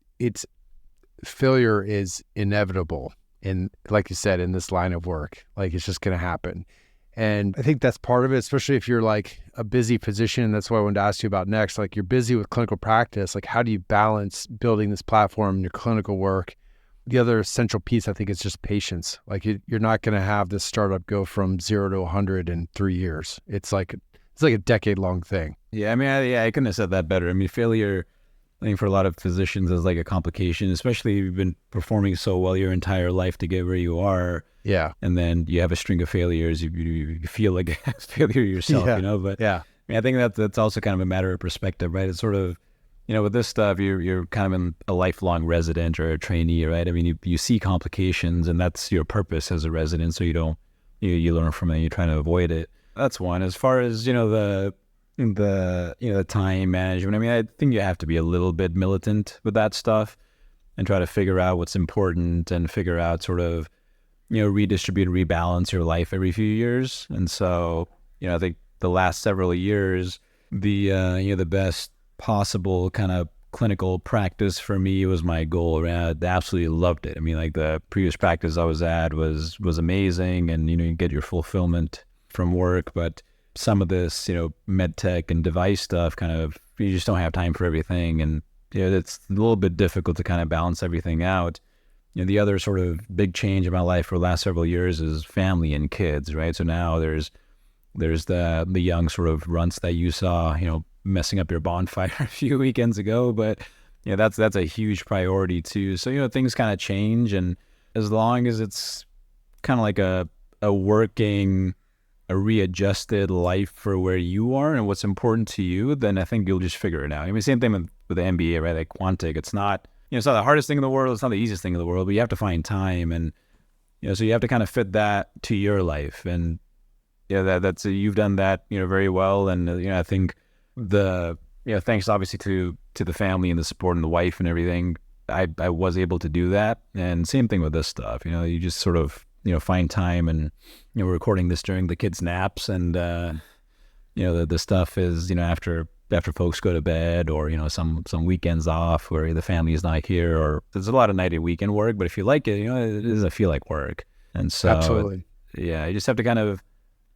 failure is inevitable. And like you said, in this line of work, like it's just going to happen. And I think that's part of it, especially if you're like a busy physician. That's what I wanted to ask you about next. Like, you're busy with clinical practice. Like, how do you balance building this platform in your clinical work? The other essential piece, I think, is just patience. Like, you're not going to have this startup go from 0 to 100 in 3 years. It's like a decade-long thing. Yeah, I mean, I couldn't have said that better. I mean, failure I think for a lot of physicians is like a complication, especially if you've been performing so well your entire life to get where you are. Yeah. And then you have a string of failures. You feel like a failure yourself, but yeah. I mean, I think that's also kind of a matter of perspective, right? It's sort of, with this stuff, you're kind of a lifelong resident or a trainee, right? I mean, you see complications, and that's your purpose as a resident. So you learn from it, you're trying to avoid it. That's one. As far as, the time management, I mean, I think you have to be a little bit militant with that stuff and try to figure out what's important and figure out sort of, redistribute, rebalance your life every few years. And so, I think the last several years, the best possible kind of clinical practice for me was my goal. I absolutely loved it. I mean, like the previous practice I was at was amazing, and you get your fulfillment from work. But some of this, med tech and device stuff, kind of you just don't have time for everything, and it's a little bit difficult to kind of balance everything out. The other sort of big change in my life for the last several years is family and kids, right? So now there's the young sort of runts that you saw, messing up your bonfire a few weekends ago, but that's a huge priority too. So things kind of change, and as long as it's kind of like a readjusted life for where you are and what's important to you, then I think you'll just figure it out. I mean, same thing with the MBA, right? Like Quantic, it's not it's not the hardest thing in the world, it's not the easiest thing in the world, but you have to find time, and so you have to kind of fit that to your life. And that's you've done that very well, and I think thanks obviously to the family and the support and the wife and everything, I was able to do that. And same thing with this stuff, you just sort of find time, and we're recording this during the kids' naps, and the stuff is after folks go to bed, or some weekends off where the family is not here, or there's a lot of night and weekend work, but if you like it, it doesn't feel like work. And so Absolutely. You just have to kind of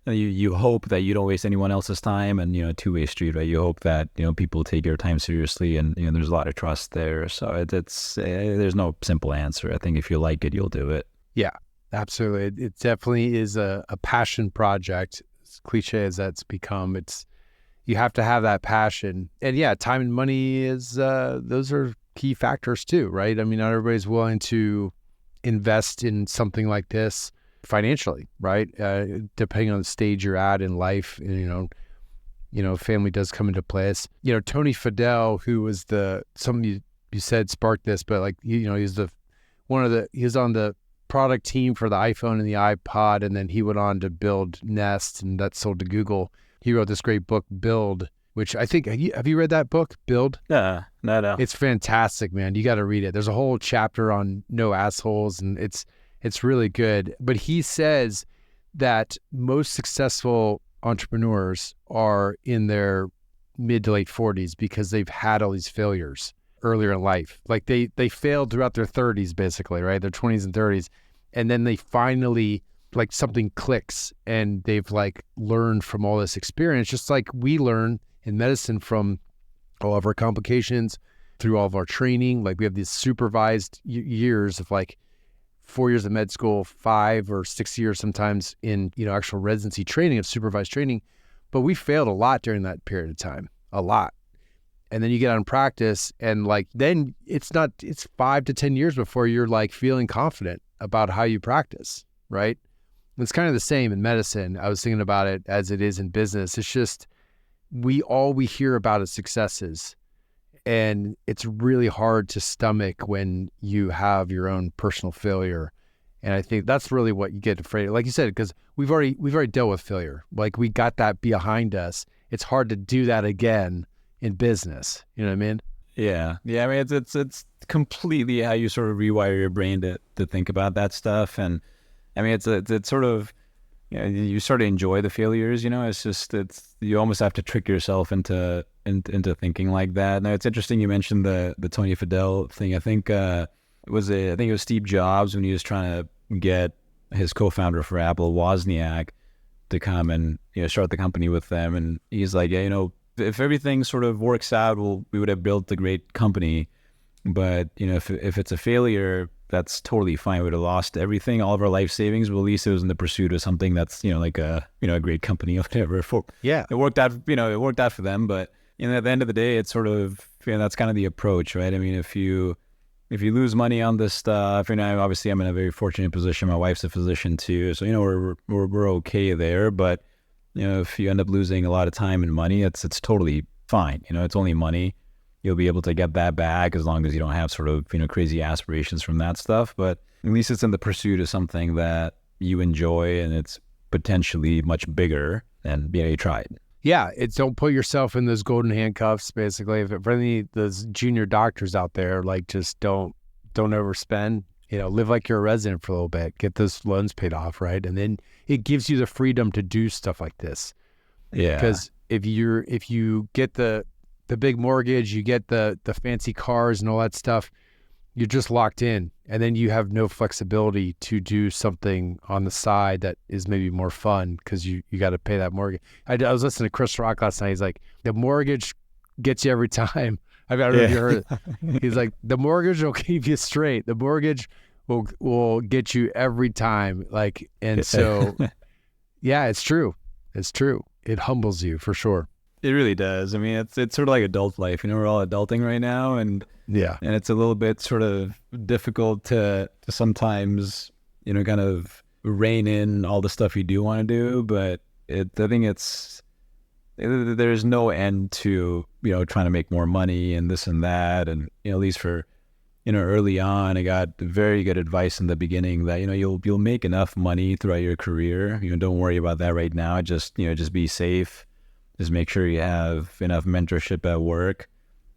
you hope that you don't waste anyone else's time, and two-way street, right? You hope that people take your time seriously, and there's a lot of trust there. So it's there's no simple answer. I think if you like it, you'll do it. Yeah, absolutely. It definitely is a passion project. As cliche as that's become, you have to have that passion. And yeah, time and money is those are key factors too, right? I mean, not everybody's willing to invest in something like this financially, right? Depending on the stage you're at in life, family does come into place. Tony Fadell, who was you said sparked this, but like, he's he was on the product team for the iPhone and the iPod, and then he went on to build Nest, and that sold to Google. He wrote this great book, Build, which I think, have you read that book, Build? No. It's fantastic, man. You got to read it. There's a whole chapter on no assholes, and it's really good. But he says that most successful entrepreneurs are in their mid to late 40s because they've had all these failures earlier in life. Like they failed throughout their 30s, basically, right? Their 20s and 30s. And then they finally, like, something clicks, and they've like learned from all this experience, just like we learn in medicine from all of our complications through all of our training. Like we have these supervised years of like 4 years of med school, 5 or 6 years sometimes in, actual residency training of supervised training. But we failed a lot during that period of time, a lot. And then you get on practice, and like, then it's 5 to 10 years before you're like feeling confident about how you practice, right? It's kind of the same in medicine. I was thinking about it as it is in business. It's just, all we hear about is successes, and it's really hard to stomach when you have your own personal failure. And I think that's really what you get afraid of. Like you said, because we've already dealt with failure. Like we got that behind us. It's hard to do that again in business. You know what I mean? Yeah. I mean, it's completely how you sort of rewire your brain to think about that stuff. And I mean, it's sort of, you sort of enjoy the failures. It's just you almost have to trick yourself into thinking like that. Now, it's interesting you mentioned the Tony Fadell thing. I think it was Steve Jobs, when he was trying to get his co-founder for Apple, Wozniak, to come and start the company with them. And he's like, if everything sort of works out, we would have built a great company. But if it's a failure, that's totally fine. We would have lost everything, all of our life savings, but at least it was in the pursuit of something that's like a great company or whatever. It worked out. It worked out for them. But at the end of the day, it's sort of that's kind of the approach, right? I mean, if you lose money on this stuff, obviously I'm in a very fortunate position. My wife's a physician too, so we're okay there. But if you end up losing a lot of time and money, it's totally fine. It's only money. You'll be able to get that back as long as you don't have sort of crazy aspirations from that stuff. But at least it's in the pursuit of something that you enjoy, and it's potentially much bigger. And you tried. Yeah, it's don't put yourself in those golden handcuffs. Basically, for any of those junior doctors out there, like just don't overspend. Live like you're a resident for a little bit. Get those loans paid off, right? And then it gives you the freedom to do stuff like this. Yeah. Because if you get the big mortgage, you get the fancy cars and all that stuff, you're just locked in, and then you have no flexibility to do something on the side that is maybe more fun because you got to pay that mortgage. I was listening to Chris Rock last night. He's like, the mortgage gets you every time. I don't know if you heard it. He's like, the mortgage will keep you straight. The mortgage will get you every time. And so, yeah, it's true. It's true. It humbles you for sure. It really does. I mean, it's sort of like adult life. We're all adulting right now, and it's a little bit sort of difficult to sometimes, kind of rein in all the stuff you do want to do. But I think there's no end to trying to make more money and this and that, and at least for early on, I got very good advice in the beginning that you'll make enough money throughout your career. Don't worry about that right now. Just be safe. Just make sure you have enough mentorship at work,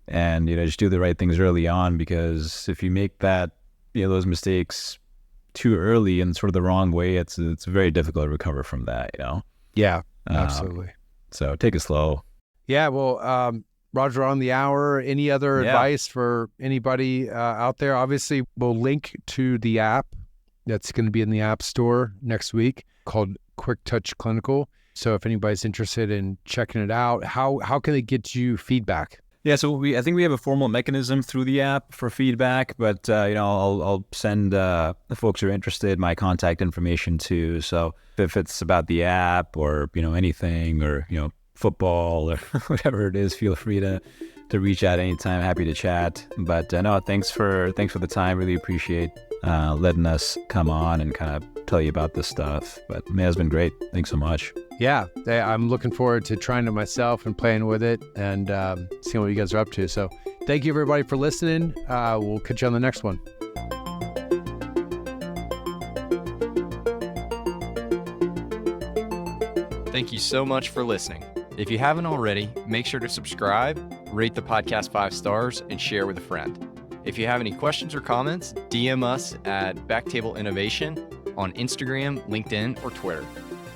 and just do the right things early on, because if you make those mistakes too early in sort of the wrong way, it's very difficult to recover from that. Yeah, absolutely. So take it slow. Yeah. Well, Roger, on the hour. Any other advice for anybody out there? Obviously, we'll link to the app that's going to be in the App Store next week called QuickTouch Clinical. So if anybody's interested in checking it out, how can they get you feedback? Yeah, so I think we have a formal mechanism through the app for feedback, but I'll send the folks who are interested my contact information too. So if it's about the app or anything, or football or whatever it is, feel free to reach out anytime. Happy to chat. But no, thanks for the time. Really appreciate letting us come on and kind of tell you about this stuff. But it's been great. Thanks so much. Yeah, I'm looking forward to trying it myself and playing with it and seeing what you guys are up to. So thank you, everybody, for listening. We'll catch you on the next one. Thank you so much for listening. If you haven't already, make sure to subscribe, rate the podcast 5 stars, and share with a friend. If you have any questions or comments, DM us at Backtable Innovation on Instagram, LinkedIn, or Twitter.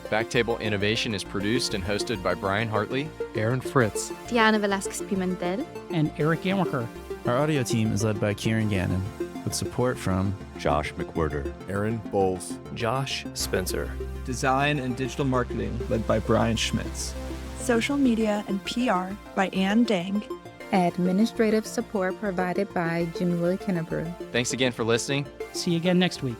Backtable Innovation is produced and hosted by Brian Hartley, Aaron Fritz, Diana Velasquez Pimentel, and Eric Amaker. Our audio team is led by Kieran Gannon, with support from Josh McWhirter, Aaron Bowles, Josh Spencer. Design and digital marketing led by Brian Schmitz. Social media and PR by Ann Dang. Administrative support provided by Jimmy Willie Kennebrew. Thanks again for listening. See you again next week.